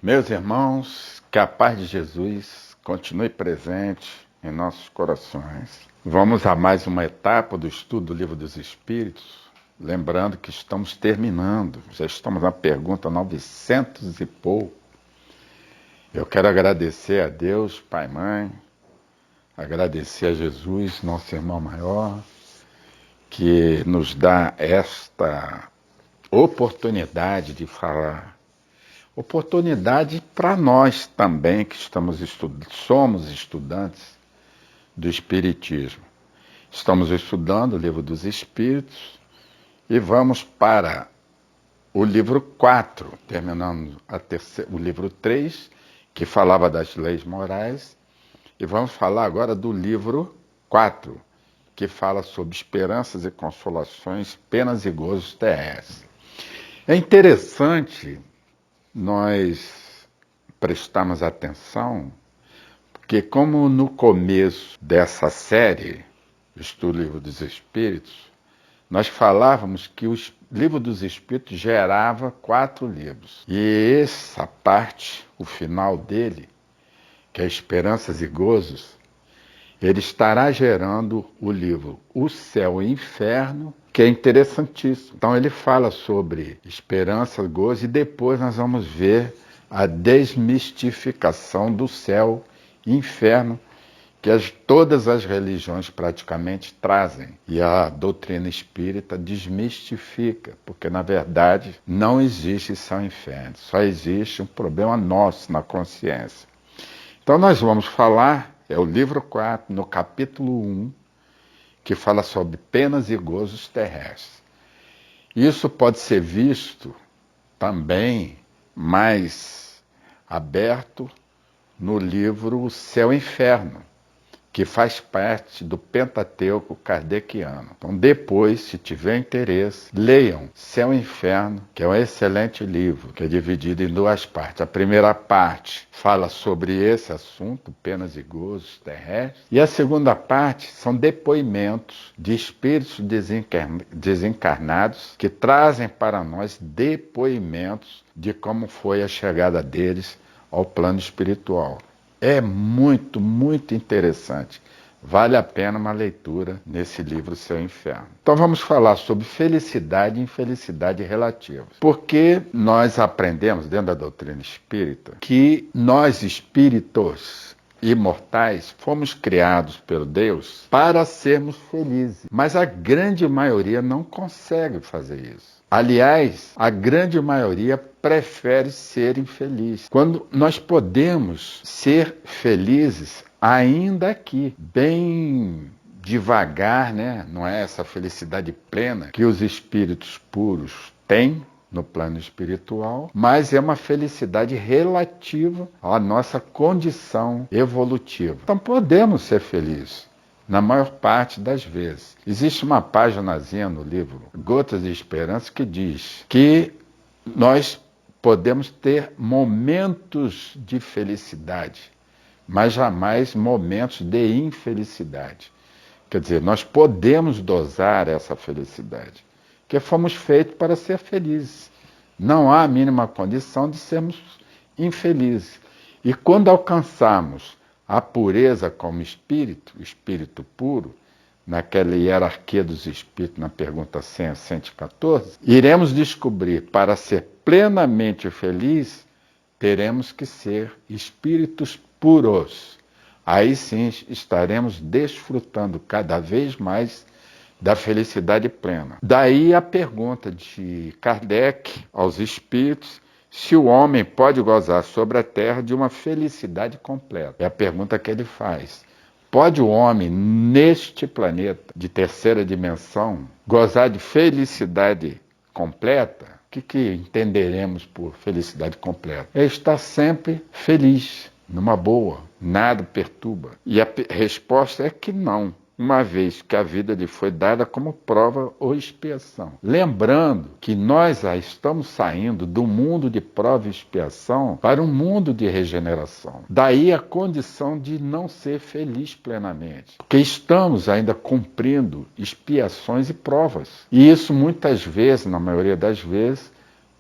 Meus irmãos, que a paz de Jesus continue presente em nossos corações. Vamos a mais uma etapa do estudo do Livro dos Espíritos, lembrando que estamos terminando, já estamos na pergunta 900 e pouco. Eu quero agradecer a Deus, Pai e Mãe, agradecer a Jesus, nosso irmão maior, que nos dá esta oportunidade de falar. Oportunidade para nós também, que somos estudantes do Espiritismo. Estamos estudando o Livro dos Espíritos e vamos para o livro 4, terminando o livro 3, que falava das leis morais, e vamos falar agora do livro 4, que fala sobre esperanças e consolações, penas e gozos terrestres. É interessante nós prestamos atenção, porque como no começo dessa série, Estudo do Livro dos Espíritos, nós falávamos que o Livro dos Espíritos gerava 4 livros. E essa parte, o final dele, que é Esperanças e Gozos, ele estará gerando o livro O Céu e o Inferno, que é interessantíssimo. Então ele fala sobre esperança, gozo, e depois nós vamos ver a desmistificação do céu e inferno, que todas as religiões praticamente trazem. E a doutrina espírita desmistifica, porque na verdade não existe céu e inferno, só existe um problema nosso na consciência. Então nós vamos falar, é o livro 4, no capítulo 1, que fala sobre penas e gozos terrestres. Isso pode ser visto também mais aberto no livro O Céu e o Inferno, que faz parte do Pentateuco kardeciano. Então depois, se tiver interesse, leiam Céu e Inferno, que é um excelente livro, que é dividido em 2 partes. A primeira parte fala sobre esse assunto, penas e gozos terrestres, e a segunda parte são depoimentos de espíritos desencarnados que trazem para nós depoimentos de como foi a chegada deles ao plano espiritual. É muito, muito interessante. Vale a pena uma leitura nesse livro, Céu e Inferno. Então vamos falar sobre felicidade e infelicidade relativas. Porque nós aprendemos, dentro da doutrina espírita, que nós espíritos imortais fomos criados pelo Deus para sermos felizes. Mas a grande maioria não consegue fazer isso. Aliás, a grande maioria prefere ser infeliz. Quando nós podemos ser felizes ainda aqui, bem devagar, né? Não é essa felicidade plena que os espíritos puros têm no plano espiritual, mas é uma felicidade relativa à nossa condição evolutiva. Então podemos ser felizes, na maior parte das vezes. Existe uma paginazinha no livro Gotas de Esperança que diz que nós podemos ter momentos de felicidade, mas jamais momentos de infelicidade. Quer dizer, nós podemos dosar essa felicidade, porque fomos feitos para ser felizes. Não há a mínima condição de sermos infelizes. E quando alcançarmos a pureza como espírito, espírito puro, naquela hierarquia dos espíritos, na pergunta 100 a 114, iremos descobrir, para ser plenamente feliz, teremos que ser espíritos puros. Aí sim estaremos desfrutando cada vez mais da felicidade plena. Daí a pergunta de Kardec aos espíritos, se o homem pode gozar sobre a terra de uma felicidade completa. É a pergunta que ele faz. Pode o homem, neste planeta de terceira dimensão, gozar de felicidade completa? O que entenderemos por felicidade completa? É estar sempre feliz, numa boa, nada perturba. E a resposta é que não, uma vez que a vida lhe foi dada como prova ou expiação. Lembrando que nós já estamos saindo do mundo de prova e expiação para um mundo de regeneração. Daí a condição de não ser feliz plenamente, porque estamos ainda cumprindo expiações e provas. E isso muitas vezes, na maioria das vezes,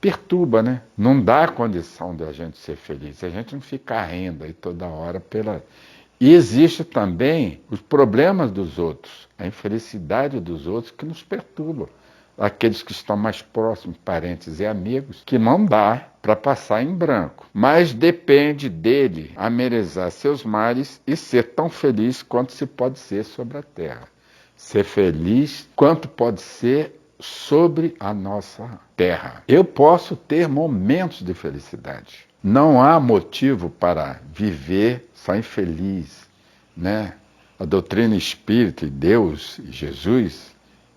perturba, né? Não dá condição de a gente ser feliz. A gente não fica rindo aí toda hora pela... E existe também os problemas dos outros, a infelicidade dos outros que nos perturbam. Aqueles que estão mais próximos, parentes e amigos, que não dá para passar em branco. Mas depende dele amenizar seus males e ser tão feliz quanto se pode ser sobre a terra. Ser feliz quanto pode ser sobre a nossa terra. Eu posso ter momentos de felicidade. Não há motivo para viver só infeliz, né? A doutrina espírita e Deus e Jesus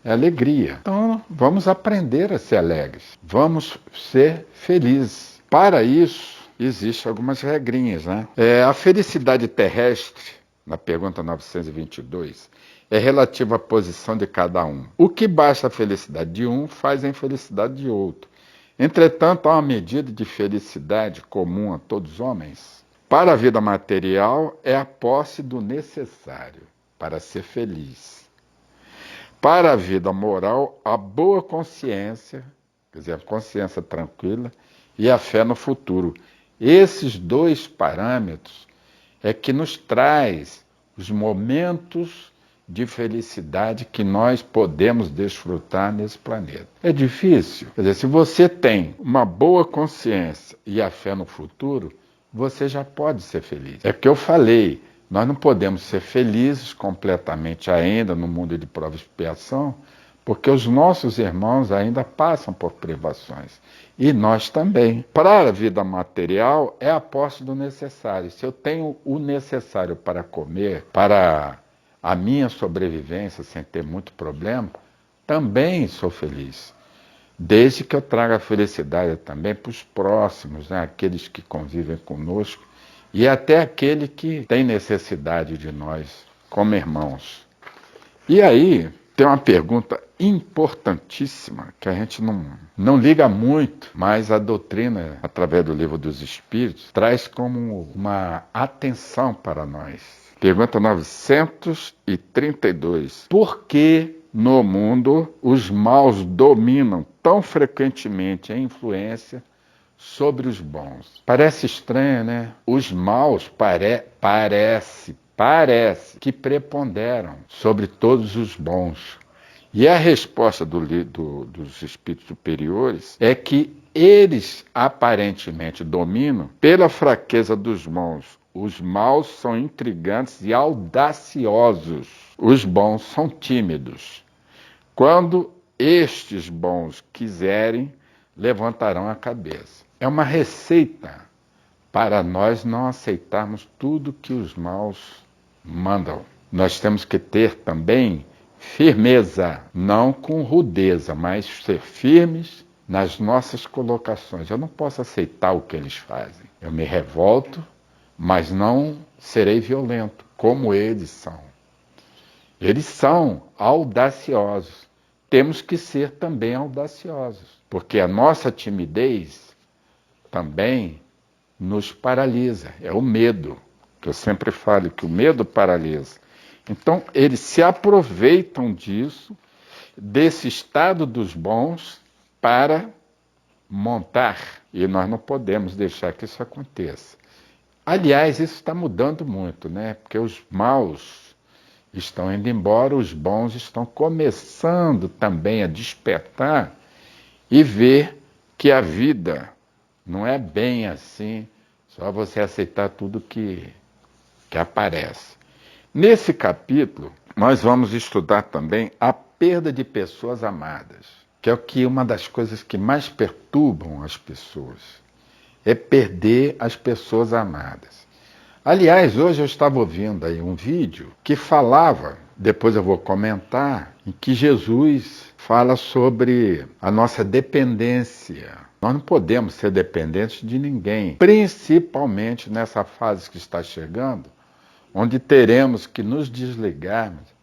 é alegria. Então, vamos aprender a ser alegres. Vamos ser felizes. Para isso, existem algumas regrinhas, né? A felicidade terrestre, na pergunta 922, é relativa à posição de cada um. O que basta a felicidade de um faz a infelicidade de outro. Entretanto, há uma medida de felicidade comum a todos os homens. Para a vida material, é a posse do necessário para ser feliz. Para a vida moral, a boa consciência, quer dizer, a consciência tranquila, e a fé no futuro. Esses dois parâmetros é que nos traz os momentos de felicidade que nós podemos desfrutar nesse planeta. É difícil? Quer dizer, se você tem uma boa consciência e a fé no futuro, você já pode ser feliz. É porque eu falei, nós não podemos ser felizes completamente ainda no mundo de prova e expiação, porque os nossos irmãos ainda passam por privações. E nós também. Para a vida material, é a posse do necessário. Se eu tenho o necessário para comer, para a minha sobrevivência sem ter muito problema, também sou feliz. Desde que eu traga a felicidade também para os próximos, né? Aqueles que convivem conosco e até aquele que tem necessidade de nós como irmãos. E aí tem uma pergunta importantíssima que a gente não liga muito, mas a doutrina, através do Livro dos Espíritos, traz como uma atenção para nós. Pergunta 932. Por que no mundo os maus dominam tão frequentemente a influência sobre os bons? Parece estranho, né? Os maus parece que preponderam sobre todos os bons. E a resposta dos espíritos superiores é que eles aparentemente dominam pela fraqueza dos bons. Os maus são intrigantes e audaciosos. Os bons são tímidos. Quando estes bons quiserem, levantarão a cabeça. É uma receita para nós não aceitarmos tudo que os maus mandam. Nós temos que ter também firmeza, não com rudeza, mas ser firmes nas nossas colocações. Eu não posso aceitar o que eles fazem. Eu me revolto, mas não serei violento, como eles são. Eles são audaciosos. Temos que ser também audaciosos, porque a nossa timidez também nos paralisa. É o medo, que eu sempre falo que o medo paralisa. Então, eles se aproveitam disso, desse estado dos bons, para montar. E nós não podemos deixar que isso aconteça. Aliás, isso está mudando muito, né? Porque os maus estão indo embora, os bons estão começando também a despertar e ver que a vida não é bem assim, só você aceitar tudo que aparece. Nesse capítulo, nós vamos estudar também a perda de pessoas amadas, que é uma das coisas que mais perturbam as pessoas, é perder as pessoas amadas. Aliás, hoje eu estava ouvindo aí um vídeo que falava, depois eu vou comentar, em que Jesus fala sobre a nossa dependência. Nós não podemos ser dependentes de ninguém, principalmente nessa fase que está chegando, onde teremos que nos desligarmos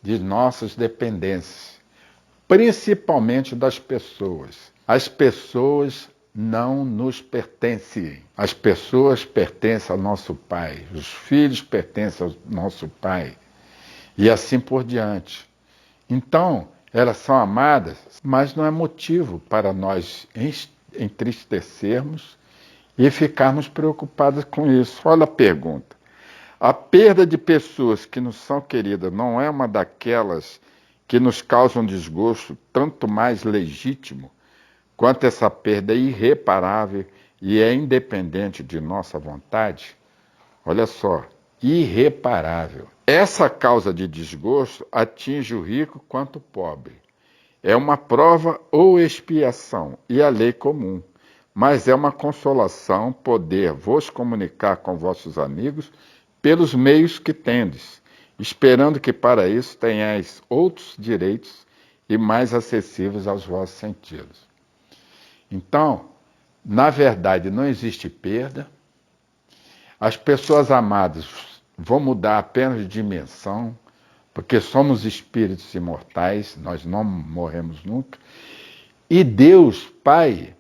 de nossas dependências, principalmente das pessoas. As pessoas não nos pertencem. As pessoas pertencem ao nosso Pai, os filhos pertencem ao nosso Pai, e assim por diante. Então, elas são amadas, mas não é motivo para nós entristecermos e ficarmos preocupados com isso. Olha a pergunta. A perda de pessoas que nos são queridas não é uma daquelas que nos causam desgosto tanto mais legítimo quanto essa perda é irreparável e é independente de nossa vontade? Olha só, irreparável. Essa causa de desgosto atinge o rico quanto o pobre. É uma prova ou expiação e a lei comum, mas é uma consolação poder vos comunicar com vossos amigos pelos meios que tendes, esperando que para isso tenhais outros direitos e mais acessíveis aos vossos sentidos. Então, na verdade, não existe perda. As pessoas amadas vão mudar apenas de dimensão, porque somos espíritos imortais, nós não morremos nunca. E Deus, Pai,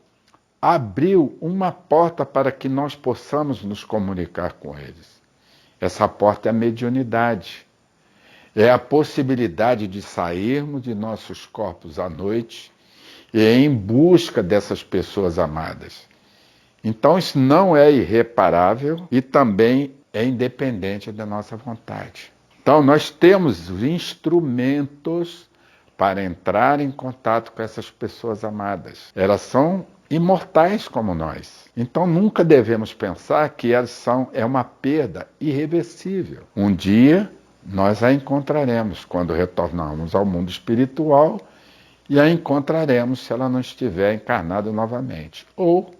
abriu uma porta para que nós possamos nos comunicar com eles. Essa porta é a mediunidade. É a possibilidade de sairmos de nossos corpos à noite e em busca dessas pessoas amadas. Então isso não é irreparável e também é independente da nossa vontade. Então nós temos instrumentos para entrar em contato com essas pessoas amadas. Elas são imortais como nós. Então nunca devemos pensar que elas é uma perda irreversível. Um dia nós a encontraremos quando retornarmos ao mundo espiritual e a encontraremos se ela não estiver encarnada novamente. Ou,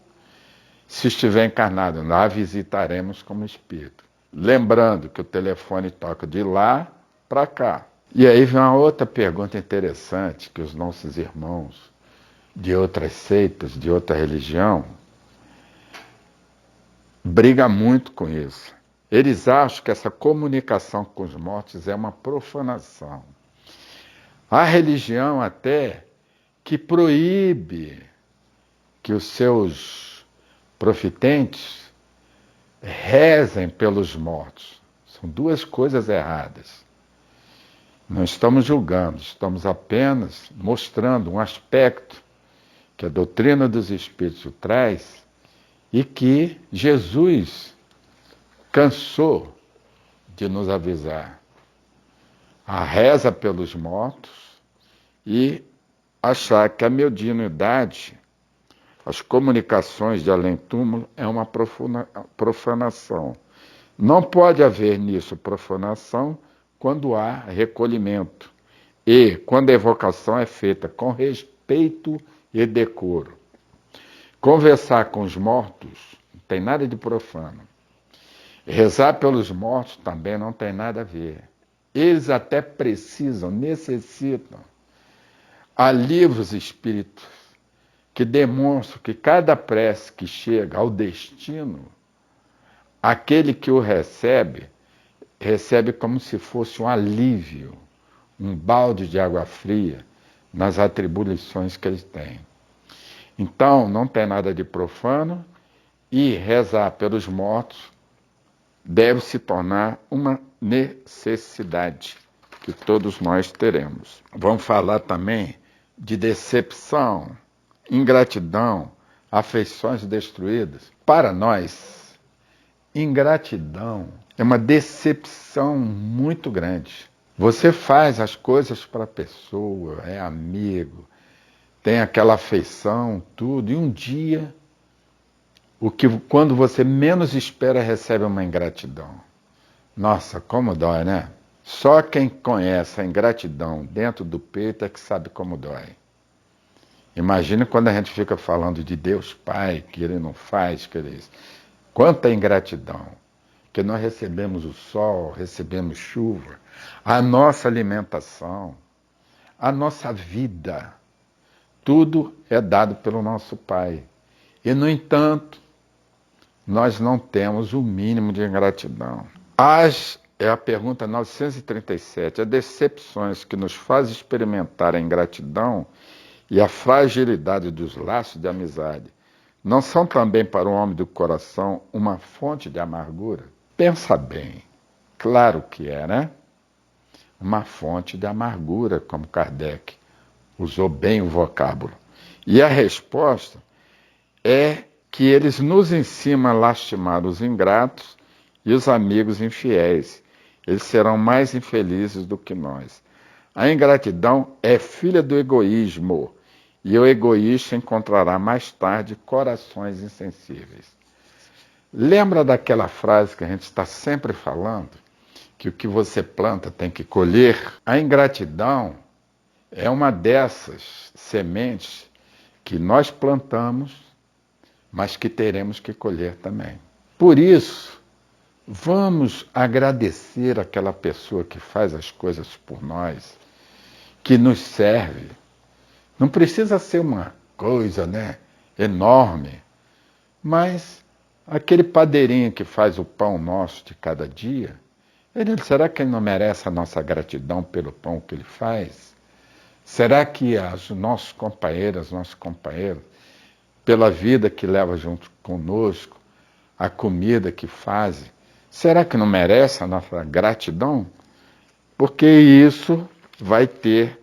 se estiver encarnada, a visitaremos como espírito. Lembrando que o telefone toca de lá para cá. E aí vem uma outra pergunta interessante que os nossos irmãos de outras seitas, de outra religião, brigam muito com isso. Eles acham que essa comunicação com os mortos é uma profanação. Há religião até que proíbe que os seus profitentes rezem pelos mortos. São duas coisas erradas. Não estamos julgando, estamos apenas mostrando um aspecto que a doutrina dos Espíritos traz e que Jesus cansou de nos avisar. A reza pelos mortos e achar que a mediunidade, as comunicações de além-túmulo, é uma profanação. Não pode haver nisso profanação quando há recolhimento e quando a evocação é feita com respeito e decoro. Conversar com os mortos não tem nada de profano. Rezar pelos mortos também não tem nada a ver. Eles até precisam, necessitam. Há livros espíritos que demonstram que cada prece que chega ao destino, aquele que o recebe, recebe como se fosse um alívio, um balde de água fria nas atribuições que eles têm. Então, não tem nada de profano e rezar pelos mortos deve se tornar uma necessidade que todos nós teremos. Vamos falar também de decepção, ingratidão, afeições destruídas. Para nós, ingratidão é uma decepção muito grande. Você faz as coisas para a pessoa, é amigo, tem aquela afeição, tudo, e um dia, quando você menos espera, recebe uma ingratidão. Nossa, como dói, né? Só quem conhece a ingratidão dentro do peito é que sabe como dói. Imagina quando a gente fica falando de Deus Pai, que Ele não faz, que Ele... Quanta ingratidão! Que nós recebemos o sol, recebemos chuva, a nossa alimentação, a nossa vida, tudo é dado pelo nosso Pai. E, no entanto, nós não temos o mínimo de ingratidão. É a pergunta 937. As decepções que nos fazem experimentar a ingratidão e a fragilidade dos laços de amizade não são também para o homem do coração uma fonte de amargura? Pensa bem. Claro que é, né? Uma fonte de amargura, como Kardec usou bem o vocábulo. E a resposta é que eles nos ensinam a lastimar os ingratos e os amigos infiéis. Eles serão mais infelizes do que nós. A ingratidão é filha do egoísmo, e o egoísta encontrará mais tarde corações insensíveis. Lembra daquela frase que a gente está sempre falando? Que o que você planta tem que colher? A ingratidão é uma dessas sementes que nós plantamos, mas que teremos que colher também. Por isso, vamos agradecer aquela pessoa que faz as coisas por nós, que nos serve. Não precisa ser uma coisa, enorme, mas aquele padeirinho que faz o pão nosso de cada dia, será que ele não merece a nossa gratidão pelo pão que ele faz? Será que os nossos companheiros, pela vida que leva junto conosco, a comida que fazem, será que não merece a nossa gratidão? Porque isso vai ter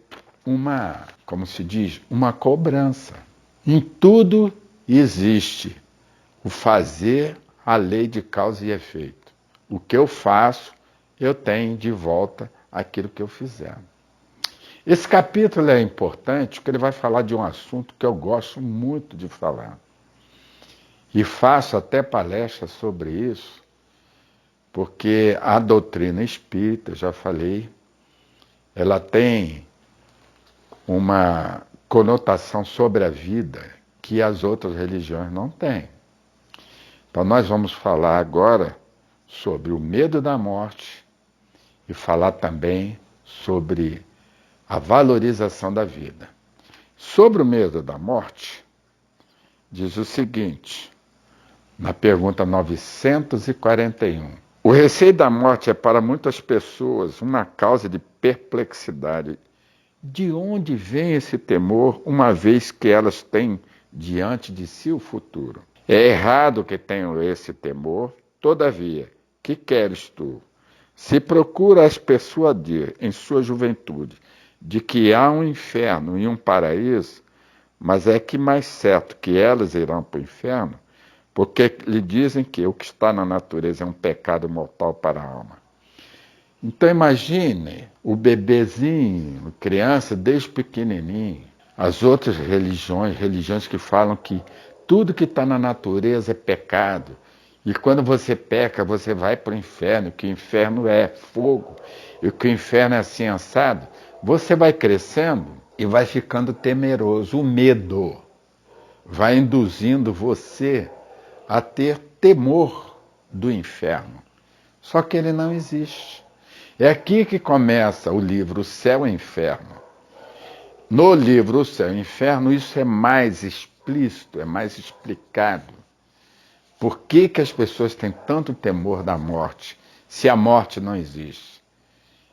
uma cobrança. Em tudo existe o fazer a lei de causa e efeito. O que eu faço, eu tenho de volta aquilo que eu fizer. Esse capítulo é importante porque ele vai falar de um assunto que eu gosto muito de falar. E faço até palestra sobre isso, porque a doutrina espírita, já falei, ela tem uma conotação sobre a vida que as outras religiões não têm. Então nós vamos falar agora sobre o medo da morte e falar também sobre a valorização da vida. Sobre o medo da morte, diz o seguinte, na pergunta 941. O receio da morte é para muitas pessoas uma causa de perplexidade. De onde vem esse temor, uma vez que elas têm diante de si o futuro? É errado que tenham esse temor, todavia, que queres tu? Se procuras persuadir em sua juventude de que há um inferno e um paraíso, mas é que mais certo que elas irão para o inferno, porque lhe dizem que o que está na natureza é um pecado mortal para a alma. Então imagine o bebezinho, criança desde pequenininho, as outras religiões que falam que tudo que está na natureza é pecado, e quando você peca, você vai para o inferno, que o inferno é fogo, e que o inferno é assim assado. Você vai crescendo e vai ficando temeroso. O medo vai induzindo você a ter temor do inferno. Só que ele não existe. É aqui que começa o livro O Céu e o Inferno. No livro O Céu e o Inferno, isso é mais explícito, é mais explicado. Por que as pessoas têm tanto temor da morte, se a morte não existe?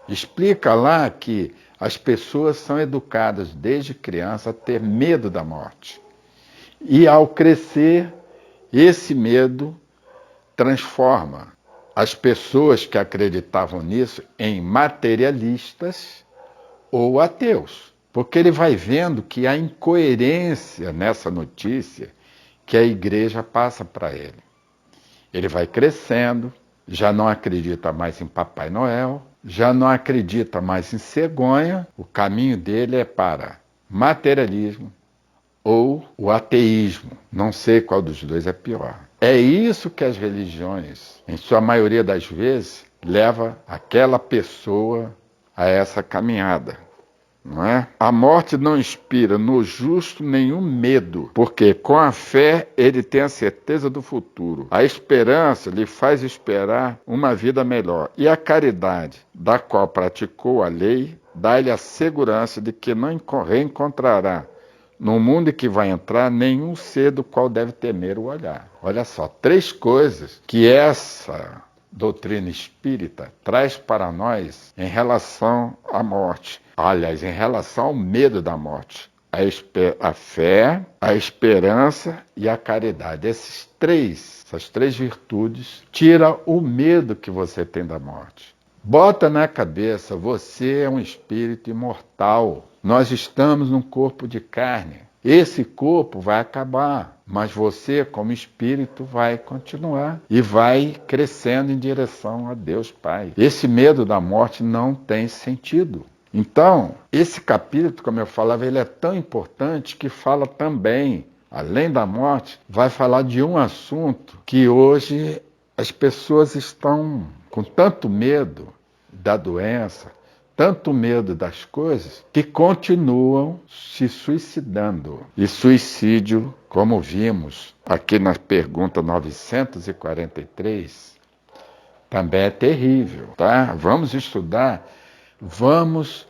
Explica lá que as pessoas são educadas desde criança a ter medo da morte. E ao crescer, esse medo transforma as pessoas que acreditavam nisso em materialistas ou ateus. Porque ele vai vendo que há incoerência nessa notícia que a igreja passa para ele. Ele vai crescendo, já não acredita mais em Papai Noel, já não acredita mais em cegonha, o caminho dele é para materialismo ou o ateísmo. Não sei qual dos dois é pior. É isso que as religiões, em sua maioria das vezes, leva aquela pessoa a essa caminhada. Não é? A morte não inspira no justo nenhum medo, porque com a fé ele tem a certeza do futuro. A esperança lhe faz esperar uma vida melhor. E a caridade, da qual praticou a lei, dá-lhe a segurança de que não reencontrará no mundo em que vai entrar nenhum ser do qual deve temer o olhar. Olha só, 3 coisas que essa doutrina espírita traz para nós em relação à morte. Aliás, em relação ao medo da morte. A fé, a esperança e a caridade. Essas três virtudes tiram o medo que você tem da morte. Bota na cabeça, você é um espírito imortal. Nós estamos num corpo de carne. Esse corpo vai acabar, mas você, como espírito, vai continuar e vai crescendo em direção a Deus Pai. Esse medo da morte não tem sentido. Então, esse capítulo, como eu falava, ele é tão importante que fala também, além da morte, vai falar de um assunto que hoje as pessoas estão com tanto medo da doença, tanto medo das coisas, que continuam se suicidando. E suicídio, como vimos aqui na pergunta 943, também é terrível, tá? Vamos estudar, vamos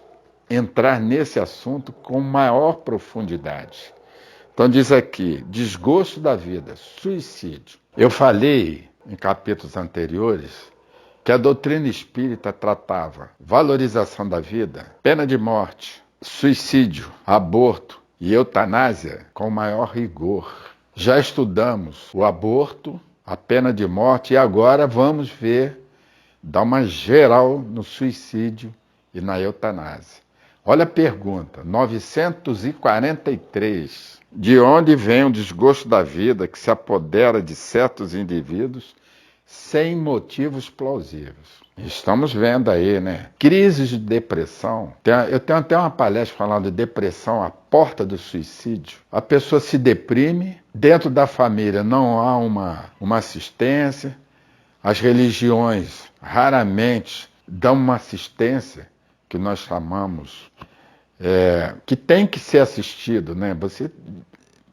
entrar nesse assunto com maior profundidade. Então diz aqui, desgosto da vida, suicídio. Eu falei em capítulos anteriores que a doutrina espírita tratava valorização da vida, pena de morte, suicídio, aborto e eutanásia com maior rigor. Já estudamos o aborto, a pena de morte e agora vamos dar uma geral no suicídio e na eutanásia. Olha a pergunta, 943. De onde vem o desgosto da vida que se apodera de certos indivíduos sem motivos plausíveis? Estamos vendo aí, né? Crises de depressão. Eu tenho até uma palestra falando de depressão à porta do suicídio. A pessoa se deprime, dentro da família não há uma assistência, as religiões raramente dão uma assistência que nós chamamos que tem que ser assistido, né? Você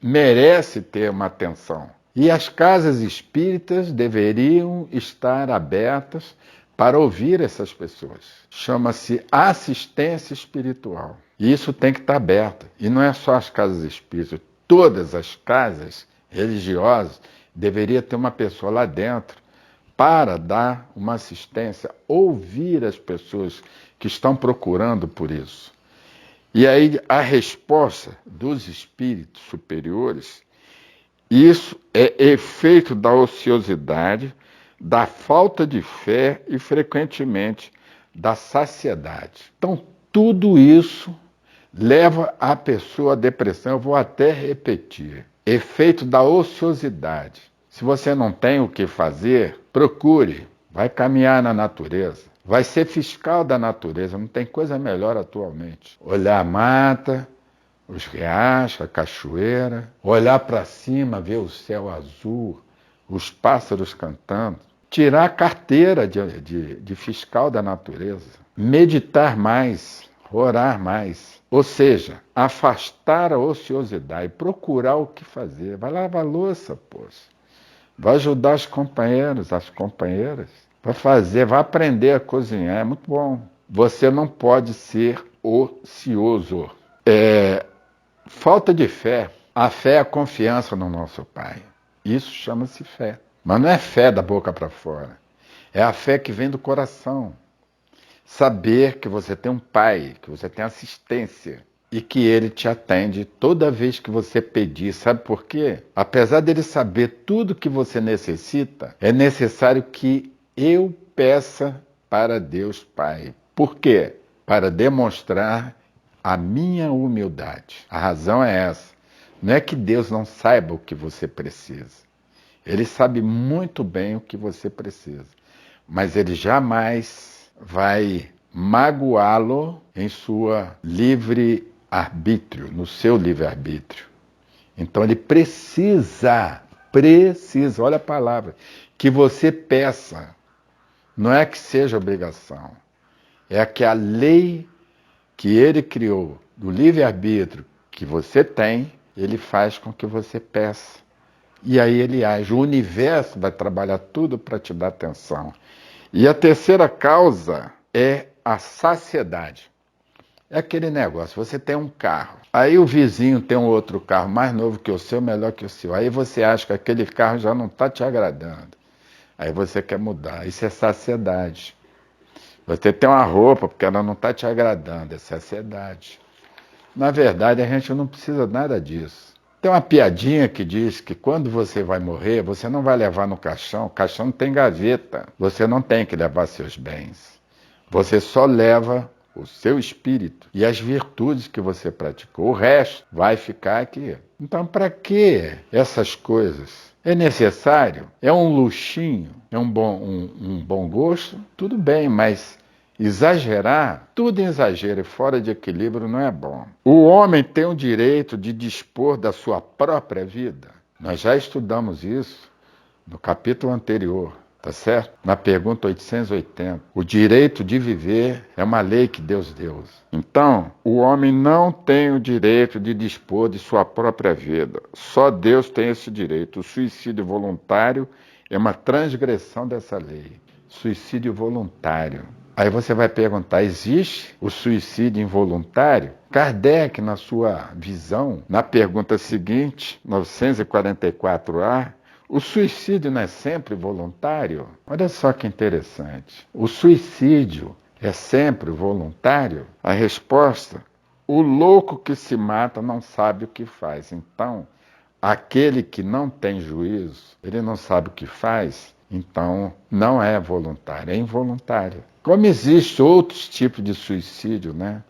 merece ter uma atenção. E as casas espíritas deveriam estar abertas para ouvir essas pessoas. Chama-se assistência espiritual. E isso tem que estar aberto. E não é só as casas espíritas. Todas as casas religiosas deveriam ter uma pessoa lá dentro para dar uma assistência, ouvir as pessoas que estão procurando por isso. E aí a resposta dos espíritos superiores, isso é efeito da ociosidade, da falta de fé e, frequentemente, da saciedade. Então, tudo isso leva a pessoa à depressão. Eu vou até repetir. Efeito da ociosidade. Se você não tem o que fazer, procure. Vai caminhar na natureza. Vai ser fiscal da natureza. Não tem coisa melhor atualmente. Olhar a mata, os riachos, a cachoeira. Olhar para cima, ver o céu azul, os pássaros cantando. Tirar a carteira de fiscal da natureza. Meditar mais, orar mais. Ou seja, afastar a ociosidade, procurar o que fazer. Vai lavar a louça, poxa. Vai ajudar os companheiros, as companheiras. Vai fazer, vai aprender a cozinhar, é muito bom. Você não pode ser ocioso. Falta de fé. A fé é a confiança no nosso Pai. Isso chama-se fé. Mas não é fé da boca para fora. É a fé que vem do coração. Saber que você tem um Pai, que você tem assistência e que Ele te atende toda vez que você pedir. Sabe por quê? Apesar dele saber tudo que você necessita, é necessário que eu peça para Deus Pai. Por quê? Para demonstrar a minha humildade. A razão é essa. Não é que Deus não saiba o que você precisa. Ele sabe muito bem o que você precisa. Mas Ele jamais vai magoá-lo em sua livre-arbítrio, no seu livre-arbítrio. Então Ele precisa, olha a palavra, que você peça. Não é que seja obrigação. É que a lei que Ele criou, do livre-arbítrio que você tem, Ele faz com que você peça. E aí Ele age. O universo vai trabalhar tudo para te dar atenção. E a terceira causa é a saciedade. É aquele negócio, você tem um carro, aí o vizinho tem um outro carro mais novo que o seu, melhor que o seu. Aí você acha que aquele carro já não está te agradando. Aí você quer mudar. Isso é saciedade. Você tem uma roupa porque ela não está te agradando. É saciedade. Na verdade, a gente não precisa nada disso. Tem uma piadinha que diz que quando você vai morrer, você não vai levar no caixão. O caixão não tem gaveta. Você não tem que levar seus bens. Você só leva o seu espírito e as virtudes que você praticou. O resto vai ficar aqui. Então, para que essas coisas? É necessário? É um luxinho? É um bom gosto? Tudo bem, mas exagerar, tudo em exagero e fora de equilíbrio não é bom. O homem tem o direito de dispor da sua própria vida. Nós já estudamos isso no capítulo anterior, tá certo? Na pergunta 880. O direito de viver é uma lei que Deus deu. Então, o homem não tem o direito de dispor de sua própria vida. Só Deus tem esse direito. O suicídio voluntário é uma transgressão dessa lei. Suicídio voluntário. Aí você vai perguntar, existe o suicídio involuntário? Kardec, na sua visão, na pergunta seguinte, 944A, o suicídio não é sempre voluntário? Olha só que interessante. O suicídio é sempre voluntário? A resposta, o louco que se mata não sabe o que faz. Então, aquele que não tem juízo, ele não sabe o que faz, então não é voluntário, é involuntário. Como existem outros tipos de suicídio, né?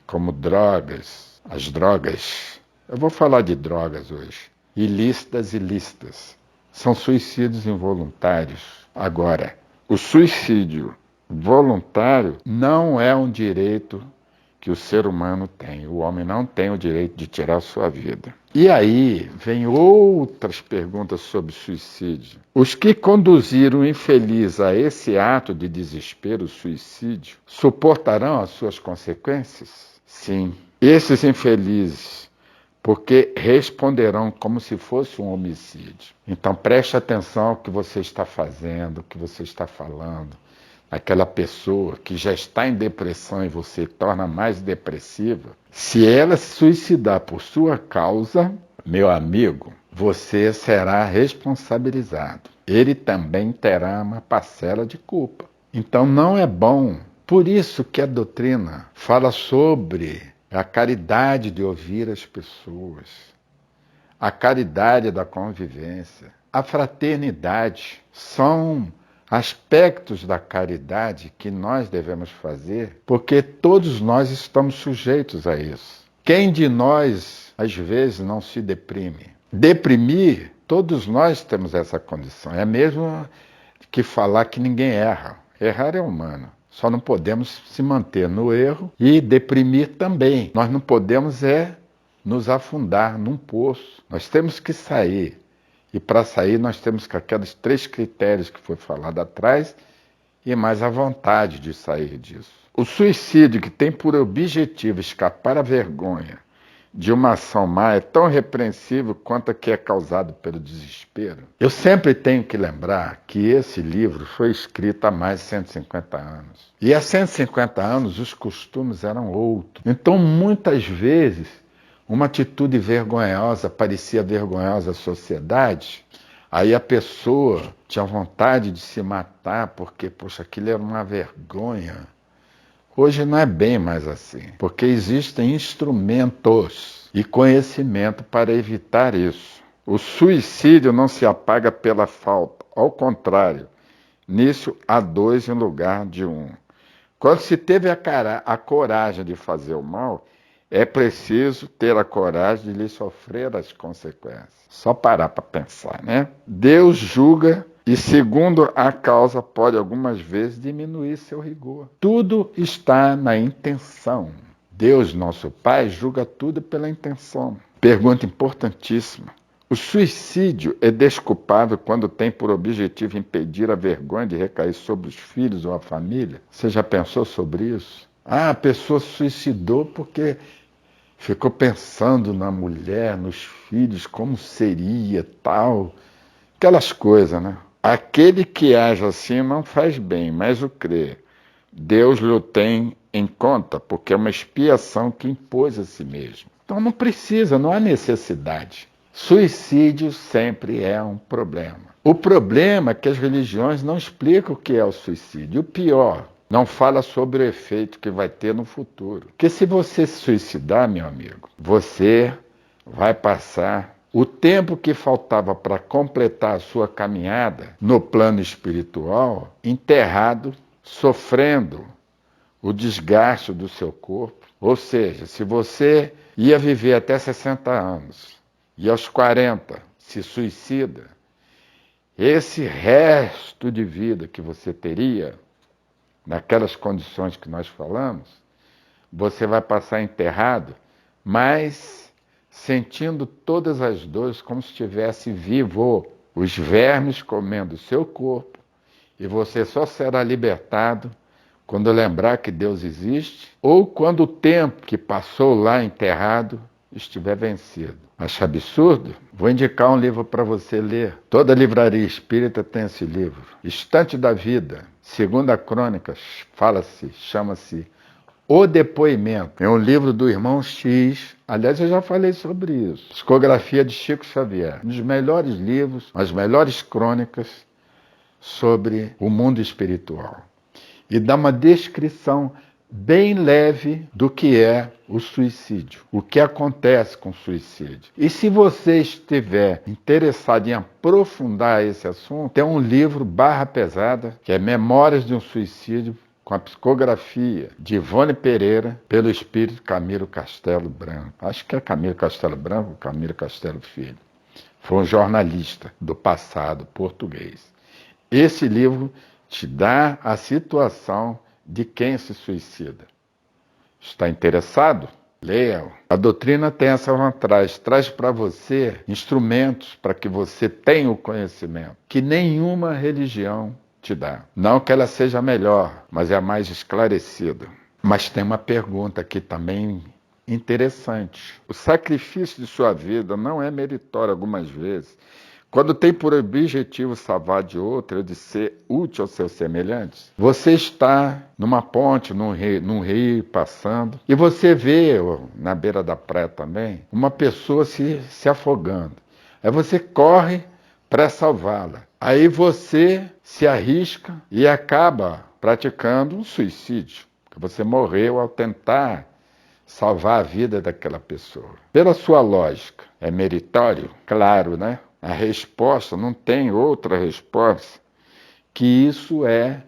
Como drogas, as drogas. Eu vou falar de drogas hoje. Ilícitas e lícitas. São suicídios involuntários. Agora, o suicídio voluntário não é um direito que o ser humano tem. O homem não tem o direito de tirar a sua vida. E aí vem outras perguntas sobre suicídio. Os que conduziram o infeliz a esse ato de desespero, suicídio, suportarão as suas consequências? Sim. Esses infelizes, porque responderão como se fosse um homicídio. Então preste atenção ao que você está fazendo, o que você está falando. Aquela pessoa que já está em depressão e você torna mais depressiva, se ela se suicidar por sua causa, meu amigo, você será responsabilizado. Ele também terá uma parcela de culpa. Então não é bom. Por isso que a doutrina fala sobre a caridade de ouvir as pessoas, a caridade da convivência, a fraternidade. São aspectos da caridade que nós devemos fazer, porque todos nós estamos sujeitos a isso. Quem de nós, às vezes, não se deprime? Deprimir, todos nós temos essa condição. É mesmo que falar que ninguém erra. Errar é humano. Só não podemos se manter no erro e deprimir também. Nós não podemos nos afundar num poço. Nós temos que sair. E para sair nós temos que aqueles 3 critérios que foi falado atrás e mais a vontade de sair disso. O suicídio que tem por objetivo escapar à vergonha de uma ação má é tão repreensível quanto a que é causado pelo desespero. Eu sempre tenho que lembrar que esse livro foi escrito há mais de 150 anos. E há 150 anos os costumes eram outros. Então muitas vezes uma atitude vergonhosa parecia vergonhosa à sociedade, aí a pessoa tinha vontade de se matar porque, poxa, aquilo era uma vergonha. Hoje não é bem mais assim, porque existem instrumentos e conhecimento para evitar isso. O suicídio não se apaga pela falta, ao contrário, nisso há 2 em lugar de 1. Quando se teve a coragem de fazer o mal, é preciso ter a coragem de lhe sofrer as consequências. Só parar para pensar, né? Deus julga e, segundo a causa, pode algumas vezes diminuir seu rigor. Tudo está na intenção. Deus, nosso Pai, julga tudo pela intenção. Pergunta importantíssima. O suicídio é desculpável quando tem por objetivo impedir a vergonha de recair sobre os filhos ou a família? Você já pensou sobre isso? A pessoa se suicidou porque ficou pensando na mulher, nos filhos, como seria, tal. Aquelas coisas, né? Aquele que age assim não faz bem, mas o crê. Deus lhe tem em conta, porque é uma expiação que impôs a si mesmo. Então não precisa, não há necessidade. Suicídio sempre é um problema. O problema é que as religiões não explicam o que é o suicídio. O pior, não fala sobre o efeito que vai ter no futuro. Porque se você se suicidar, meu amigo, você vai passar o tempo que faltava para completar a sua caminhada no plano espiritual, enterrado, sofrendo o desgaste do seu corpo. Ou seja, se você ia viver até 60 anos e aos 40 se suicida, esse resto de vida que você teria, naquelas condições que nós falamos, você vai passar enterrado, mas sentindo todas as dores como se estivesse vivo, os vermes comendo o seu corpo, e você só será libertado quando lembrar que Deus existe, ou quando o tempo que passou lá enterrado estiver vencido. Acha absurdo? Vou indicar um livro para você ler. Toda livraria espírita tem esse livro. Estante da Vida, Segunda Crônica, chama-se O Depoimento. É um livro do irmão X. Aliás, eu já falei sobre isso. Psicografia de Chico Xavier. Um dos melhores livros, as melhores crônicas sobre o mundo espiritual. E dá uma descrição bem leve do que é o suicídio, o que acontece com o suicídio. E se você estiver interessado em aprofundar esse assunto, tem um livro barra pesada, que é Memórias de um Suicídio, com a psicografia de Ivone Pereira, pelo espírito Camilo Castelo Branco. Acho que é Camilo Castelo Branco ou Camilo Castelo Filho. Foi um jornalista do passado português. Esse livro te dá a situação de quem se suicida. Está interessado? Leia. A doutrina tem essa vantagem, traz para você instrumentos para que você tenha o conhecimento que nenhuma religião te dá. Não que ela seja melhor, mas é a mais esclarecida. Mas tem uma pergunta aqui também interessante. O sacrifício de sua vida não é meritório algumas vezes, quando tem por objetivo salvar de outro, de ser útil aos seus semelhantes. Você está numa ponte, num rio passando, e você vê, na beira da praia também, uma pessoa se afogando. Aí você corre para salvá-la. Aí você se arrisca e acaba praticando um suicídio. Você morreu ao tentar salvar a vida daquela pessoa. Pela sua lógica, é meritório? Claro, né? A resposta, não tem outra resposta, que isso é,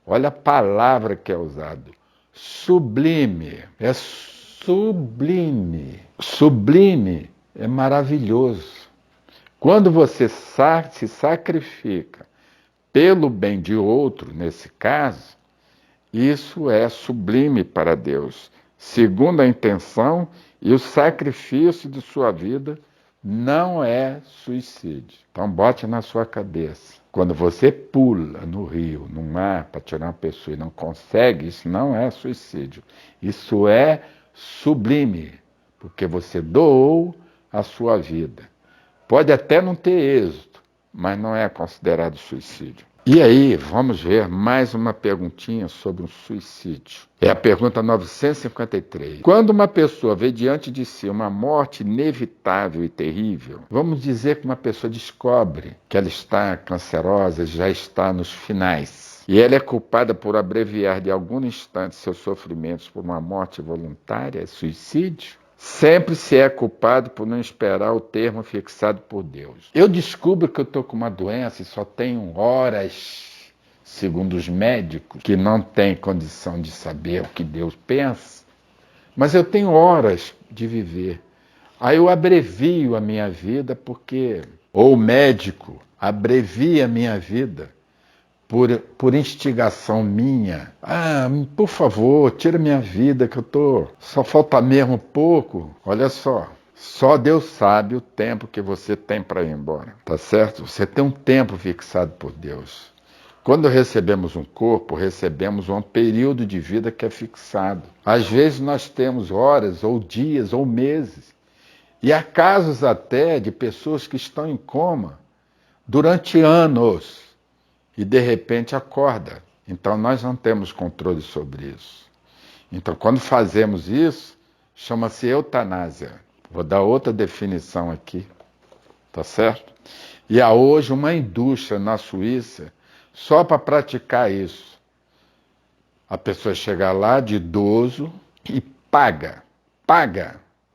olha a palavra que é usada, sublime. É sublime. Sublime é maravilhoso. Quando você se sacrifica pelo bem de outro, nesse caso, isso é sublime para Deus. Segundo a intenção e o sacrifício de sua vida, não é suicídio. Então bote na sua cabeça. Quando você pula no rio, no mar, para tirar uma pessoa e não consegue, isso não é suicídio. Isso é sublime, porque você doou a sua vida. Pode até não ter êxito, mas não é considerado suicídio. E aí, vamos ver mais uma perguntinha sobre o suicídio. É a pergunta 953. Quando uma pessoa vê diante de si uma morte inevitável e terrível, vamos dizer que uma pessoa descobre que ela está cancerosa, já está nos finais, e ela é culpada por abreviar de algum instante seus sofrimentos por uma morte voluntária, é suicídio? Sempre se é culpado por não esperar o termo fixado por Deus. Eu descubro que eu estou com uma doença e só tenho horas, segundo os médicos, que não têm condição de saber o que Deus pensa, mas eu tenho horas de viver. Aí eu abrevio a minha vida porque, ou o médico abrevia a minha vida por instigação minha. Por favor, tira minha vida que eu tô... Só falta mesmo pouco. Olha só Deus sabe o tempo que você tem para ir embora, tá certo? Você tem um tempo fixado por Deus. Quando recebemos um corpo, recebemos um período de vida que é fixado. Às vezes nós temos horas, ou dias, ou meses. E há casos até de pessoas que estão em coma durante anos. E de repente acorda. Então nós não temos controle sobre isso. Então quando fazemos isso, chama-se eutanásia. Vou dar outra definição aqui, tá certo? E há hoje uma indústria na Suíça só para praticar isso. A pessoa chega lá de idoso e paga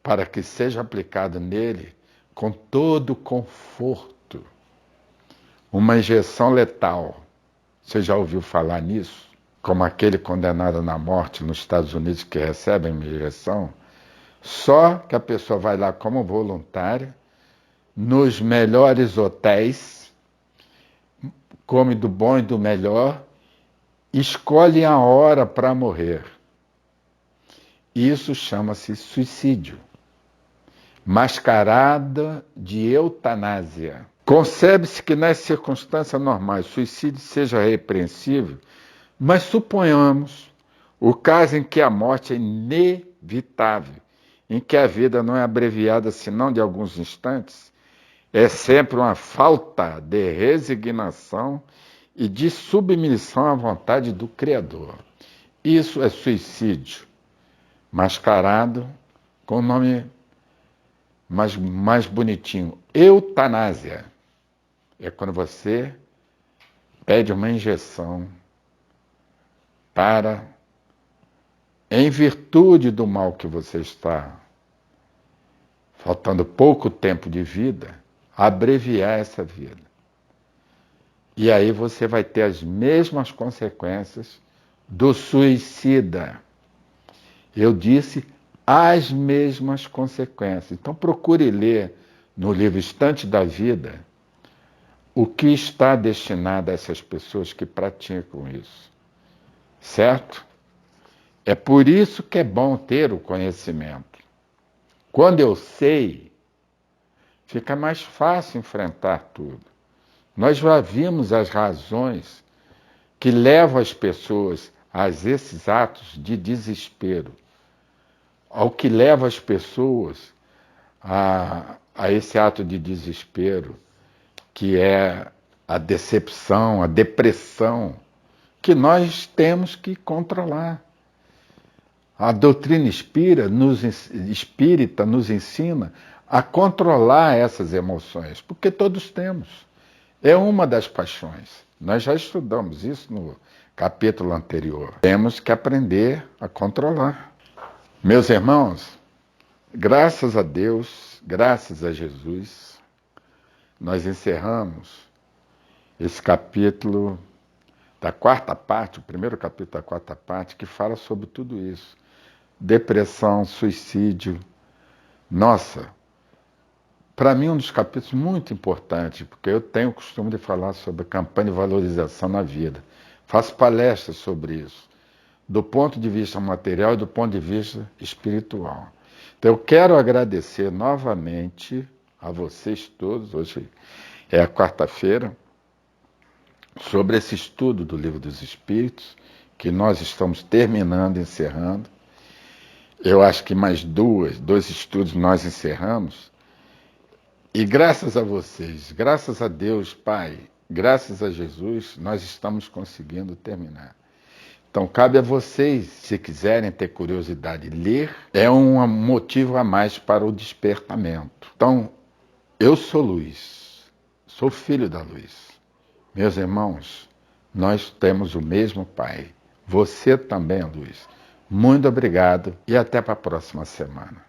para que seja aplicado nele com todo conforto uma injeção letal. Você já ouviu falar nisso? como aquele condenado na morte nos Estados Unidos que recebe uma injeção, só que a pessoa vai lá como voluntária, nos melhores hotéis, come do bom e do melhor, escolhe a hora para morrer. Isso chama-se suicídio, mascarada de eutanásia. Concebe-se que nas circunstâncias normais o suicídio seja repreensível, mas suponhamos o caso em que a morte é inevitável, em que a vida não é abreviada senão de alguns instantes, é sempre uma falta de resignação e de submissão à vontade do Criador. Isso é suicídio, mascarado com o nome mais bonitinho, eutanásia. É quando você pede uma injeção para, em virtude do mal que você está, faltando pouco tempo de vida, abreviar essa vida. E aí você vai ter as mesmas consequências do suicida. Eu disse as mesmas consequências. Então procure ler no livro Estante da Vida o que está destinado a essas pessoas que praticam isso. Certo? É por isso que é bom ter o conhecimento. Quando eu sei, fica mais fácil enfrentar tudo. Nós já vimos as razões que levam as pessoas a esses atos de desespero, ao que leva as pessoas a esse ato de desespero, que é a decepção, a depressão, que nós temos que controlar. A doutrina espírita nos ensina a controlar essas emoções, porque todos temos. É uma das paixões. Nós já estudamos isso no capítulo anterior. Temos que aprender a controlar. Meus irmãos, graças a Deus, graças a Jesus, nós encerramos esse capítulo da quarta parte, o primeiro capítulo da quarta parte, que fala sobre tudo isso. Depressão, suicídio. Nossa, para mim um dos capítulos muito importantes, porque eu tenho o costume de falar sobre a campanha de valorização na vida. Faço palestras sobre isso, do ponto de vista material e do ponto de vista espiritual. Então eu quero agradecer novamente a vocês todos, hoje é a quarta-feira, sobre esse estudo do Livro dos Espíritos, que nós estamos terminando, encerrando. Eu acho que mais dois estudos nós encerramos. E graças a vocês, graças a Deus, Pai, graças a Jesus, nós estamos conseguindo terminar. Então, cabe a vocês, se quiserem ter curiosidade, ler, é um motivo a mais para o despertamento. Então, eu sou luz, sou filho da luz. Meus irmãos, nós temos o mesmo Pai. Você também é luz. Muito obrigado e até para a próxima semana.